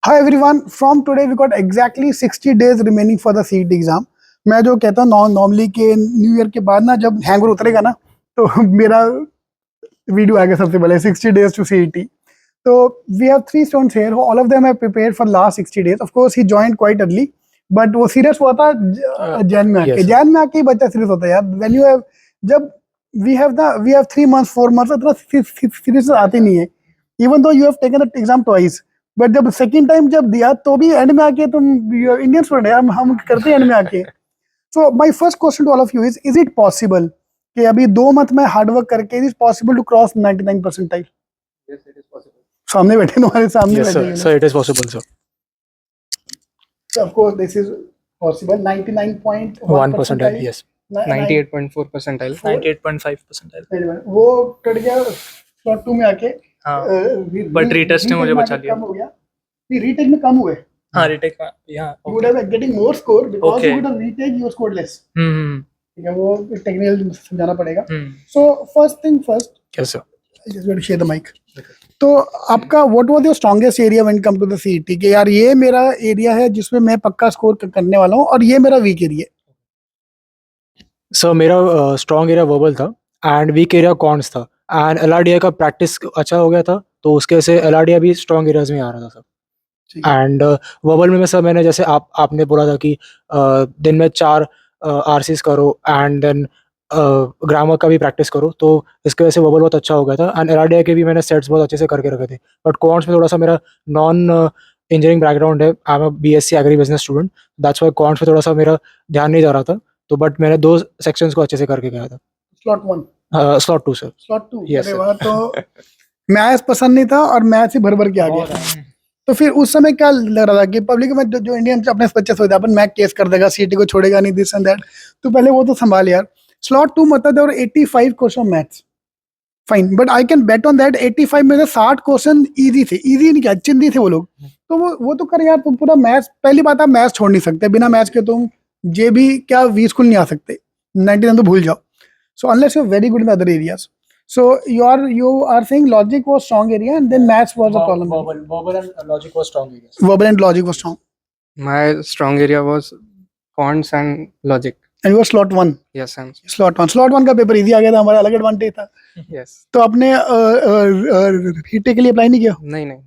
Hi everyone, from today we got exactly 60 days remaining for the CET exam. मैं जो कहता हूँ normally के न्यू ईयर के बाद ना जब हैंगओवर उतरेगा ना तो मेरा वीडियो आएगा सबसे पहले 60 days to CET. So we have three students here. All of them have prepared for last 60 days. Of course, he joined quite early, but वो सीरियस हुआ था जैन में आके. जैन में आके ही बच्चा सीरियस होता है यार. When you have जब we have 3 months 4 months इतना सीरियस आते नहीं है. Even though you have taken the exam twice. But जब सेकंड टाइम जब दिया तो भी एंड में आके तुम इंडियन स्टूडेंट है, हम करते हैं एंड में आके. So my first question to all of you is it possible कि अभी 2 मंथ में हार्ड वर्क करके is possible to cross 99 percentile? Yes, it is possible. सामने बैठे तुम्हारे सामने Yes, बैठे sir. Sir, it is possible, sir. So of course this is possible. 99.1 percentile, yes. 98.4 percentile. 98.5 percentile. वो कट गया स्लॉट 2 में आके. हाँ, but retest ने मुझे बचा लिया. कम हो गया. नहीं, रीटेक में कम हुए. हाँ, retake में यहाँ. You would have getting more score because Okay. you would have retake your scored less. ठीक है, वो टेक्निकल समझाना पड़ेगा. So first thing first, Yes, sir. I just want to share the mic. तो आपका what was your strongest area when it come to the CET कि यार ये मेरा एरिया है जिसमें मैं पक्का स्कोर करने वाला हूँ और ये मेरा वीक एरिया है. सर मेरा स्ट्रॉन्ग एरिया वर्बल था एंड वीक एरिया कॉन्स था एंड एलआरडीआई का प्रैक्टिस अच्छा हो गया था तो उसके से एलआरडीआई भी स्ट्रॉन्ग एरियाज में आ रहा था सर. एंड वर्बल में सर मैंने जैसे आपने बोला था कि दिन में 4 आरसीज करो एंड देन ग्रामर का भी प्रैक्टिस करो तो इसकी वजह से वर्बल बहुत अच्छा हो गया था एंड एलआरडीआई के भी मैंने सेट्स बहुत अच्छे से करके रखे थे. बट कॉन्स में थोड़ा सा मेरा नॉन इंजीनियरिंग बैकग्राउंड है. I am a BSc agri business student. That's why cons में थोड़ा सा मेरा ध्यान नहीं जा रहा था. तो बट मैंने 2 सेक्शंस को अच्छे से करके गया था. Slot 1, slot 2 sir. Slot 2. Yes, अरे sir. वाह. तो मैथ्स पसंद नहीं था और मैथ्स ही भर भर के आ गया. तो फिर उस समय क्या लग रहा था कि पब्लिक में जो इंडियन अपने बच्चे सोचते अपन मैक केस कर देगा, सीटी को छोड़ेगा नहीं, दिस एंड दैट. तो पहले वो तो संभाल यार. स्लॉट 2 मतलब और 85 question maths. Fine, but I can bet on that 85 में से 60 क्वेश्चन इजी थे. इजी नहीं क्या, चिंदी थे वो लोग. तो वो तो कर यार. तुम पूरा मैथ्स, पहली बात आप मैथ्स छोड़ नहीं सकते. बिना मैथ्स के तुम जे भी क्या वी स्कूल नहीं आ सकते. 99 तो भूल जाओ. So unless you are very good in other areas. So you are saying logic was strong area and then maths was a problem. Verbal and logic was strong areas. Verbal and logic was strong. My strong area was quants and logic. And you were slot 1. Yes, I'm. Slot 1. Slot 1 का paper easy आ गया था, हमारा अलग advantage था. Yes. तो आपने retake के लिए अप्लाई नहीं किया? नहीं.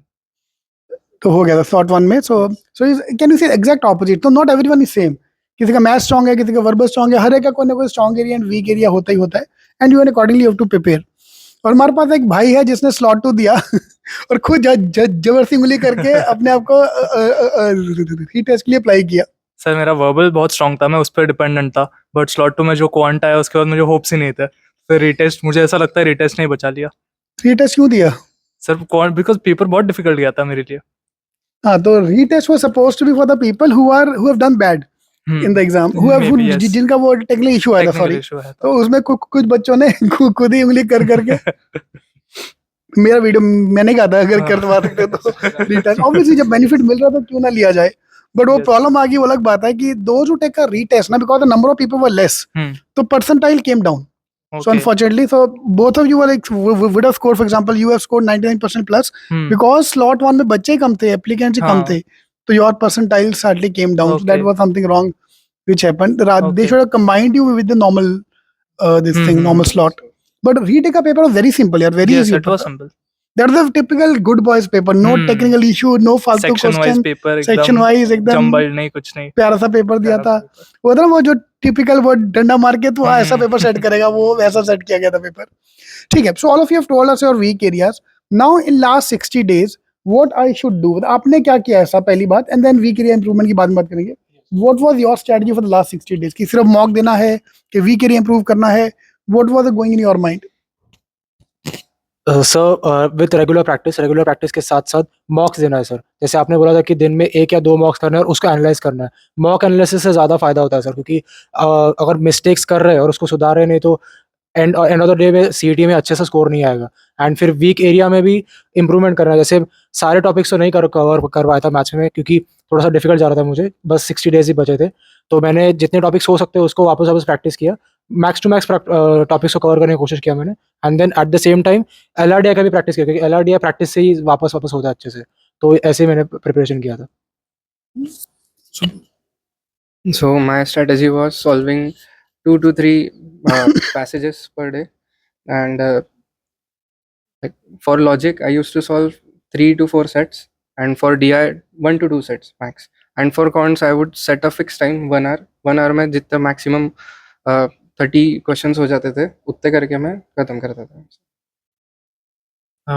तो हो गया था स्लॉट 1 में. सो कैन यू से एग्जैक्ट ऑपोजिट. तो नॉट एवरीवन इज सेम. किसी का मैथ स्ट्रांग है, किसी का वर्बल स्ट्रांग है. हर एक का कोई ना कोई strong area and weak area होता ही होता है. And you accordingly have to prepare. और हमारे पास एक भाई है जिसने स्लॉट 2 दिया और खुद जबरदस्ती उंगली करके अपने आप को रीटेस्ट के लिए अप्लाई किया. सर मेरा वर्बल बहुत स्ट्रॉन्ग था, मैं उस पर डिपेंडेंट था. बट स्लॉट 2 में जो क्वांट आया उसके बाद मुझे होप्स ही नहीं थे. फिर रीटेस्ट, मुझे ऐसा लगता है रीटेस्ट नहीं बचा लिया. रीटेस्ट क्यों दिया? सर क्वांट बिकॉज पेपर बहुत डिफिकल्ट गया था मेरे लिए. हाँ, तो retest was supposed to be for the people who have done bad in the exam, जिनका वो टेक्निकल इशू आया था. सॉरी. तो उसमें कुछ बच्चों ने खुद ही उंगली कर करके मेरा वीडियो मैंने कहा था अगर करवा सकते तो रीटेस्ट. ऑब्वियसली जब बेनिफिट मिल रहा तो क्यों ना लिया जाए. बट वो प्रॉब्लम आ गई, वो अलग बात है कि those who take a retest ना, because the number of people were less, तो percentile came down. So unfortunately, so both of you were like would have scored. For example, you have scored 99% plus because slot 1 में बच्चे कम थे, applicants कम थे. So your percentile sadly came down. So that was something wrong which happened. They should have combined you with the normal this thing, normal slot. But retake a paper was very simple. Yeah, very easy. It was simple. That's the typical good boys paper. No technical issue, no फालतू Section wise paper, section wise एकदम jumbled नहीं, कुछ नहीं. प्यारा सा paper दिया था. वो था ना वो जो टिपिकल वो डंडा मार के तो ऐसा पेपर सेट करेगा, वो वैसा सेट किया गया था पेपर. ठीक है. So all of you have told us your weak areas. Now in last 60 days what I should do. आपने क्या किया ऐसा, पहली बात. And then weak area improvement की बात बात करेंगे. What was your strategy for the last 60 days? कि सिर्फ मॉक देना है कि वीक एरिया इंप्रूव करना है? What was going in your mind? Sir with regular practice के साथ साथ मॉक्स देना है सर. जैसे आपने बोला था कि दिन में 1 या 2 मॉक्स करना है और उसको एनालाइज करना है. मॉक एनालिसिस से ज़्यादा फायदा होता है सर, क्योंकि अगर मिस्टेक्स कर रहे हैं और उसको सुधार रहे नहीं तो एंड ऑफ द डे में सीईटी में अच्छे से स्कोर नहीं आएगा. एंड फिर वीक एरिया में भी इंप्रूवमेंट करना है. जैसे सारे टॉपिक्स तो नहीं कवर करवाया था मैथ्स में, क्योंकि थोड़ा सा डिफिकल्ट जा रहा था मुझे. बस 60 डेज ही बचे थे, तो मैंने जितने टॉपिक्स हो सकते हैं उसको वापस प्रैक्टिस किया. मैक्स टू मैक्स टॉपिक्स को कवर करने की कोशिश किया मैंने. And then at the same time LRDI का भी प्रैक्टिस किया, क्योंकि एलआरडीआई प्रैक्टिस से ही वापस होता है अच्छे से. तो ऐसे मैंने प्रिपरेशन किया था। So my strategy was solving 2 to 3 passages per day, and like for logic I used to solve 3 to 4 sets, and for DI 1 to 2 sets max, and for cons I would set a fixed time 1 hour. 1 hour में जितना maximum 30 questions हो जाते थे उतने करके मैं खत्म करता था।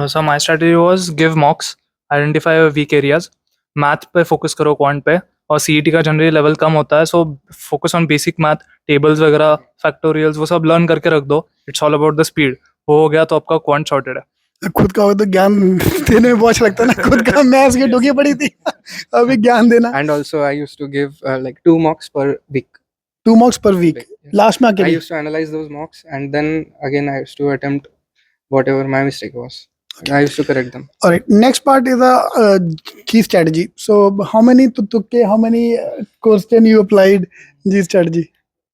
So my strategy was give mocks, identify weak areas, math पे फोकस करो क्वांट पे, और सीईटी का जनरली लेवल कम होता है, so focus on basic math, tables वगैरह, फैक्टोरियल्स, वो सब लर्न करके रख दो. It's all about the speed. वो हो गया तो आपका क्वांट सॉर्टेड है. खुद का हो तो ज्ञान देने में बहुत अच्छा लगता है ना, खुद का मैथ्स की डूगी पड़ी थी, अभी ज्ञान देना. And also I used to give like 2 mocks per week. 2 mocks per week. Yeah. Last में I अकेले. used to analyze those mocks, and then again I used to attempt whatever my mistake was. And I used to correct them. All right. Next part is the key strategy. So how many tukke, how many question you applied G strategy?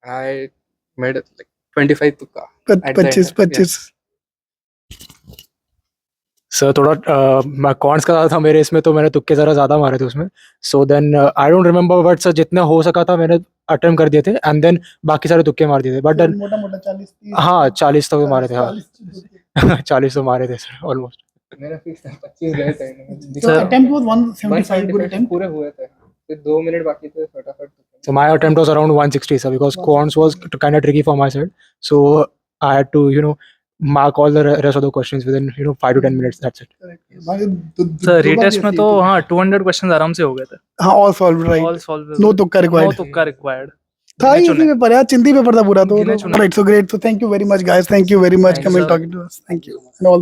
I made it like 25 tukka. At the end, 25. Sir थोड़ा मैं cons का ज़्यादा था मेरे इसमें, तो मैंने तुक्के ज़रा ज़्यादा मारे थे उसमें. So then I don't remember, but sir जितना हो सका था मैंने अटेम्प्ट कर दिए थे, एंड देन बाकी सारे तुक्के मार दिए थे. बट देन मोटा-मोटा 40-30. हाँ 40 तो मारे थे. हाँ 40. 40 तो मारे थे सर ऑलमोस्ट. मेरा फिक्स था 25 गए थे. So attempt was 175 good attempt. पूरे हुए थे. फिर 2 मिनट बाकी थे फटाफट. So my attempt was around 160, sir, because quants was kind of tricky for my side. So I had to, mark all the rest of the questions within, 5 to 10 minutes. That's it. Sir retest में तो हाँ 200 question आराम से हो गए थे. हाँ all solved right. All solve. No तुक्का नो required. तुक्का रिक्वायर्ड. था ही इसी पेपर यार, चिंती पेपर था पूरा तो. गिने चुने. Right, so great. So thank you very much guys. Thank you very much Thank you, coming sir. talking to us. Thank you. And all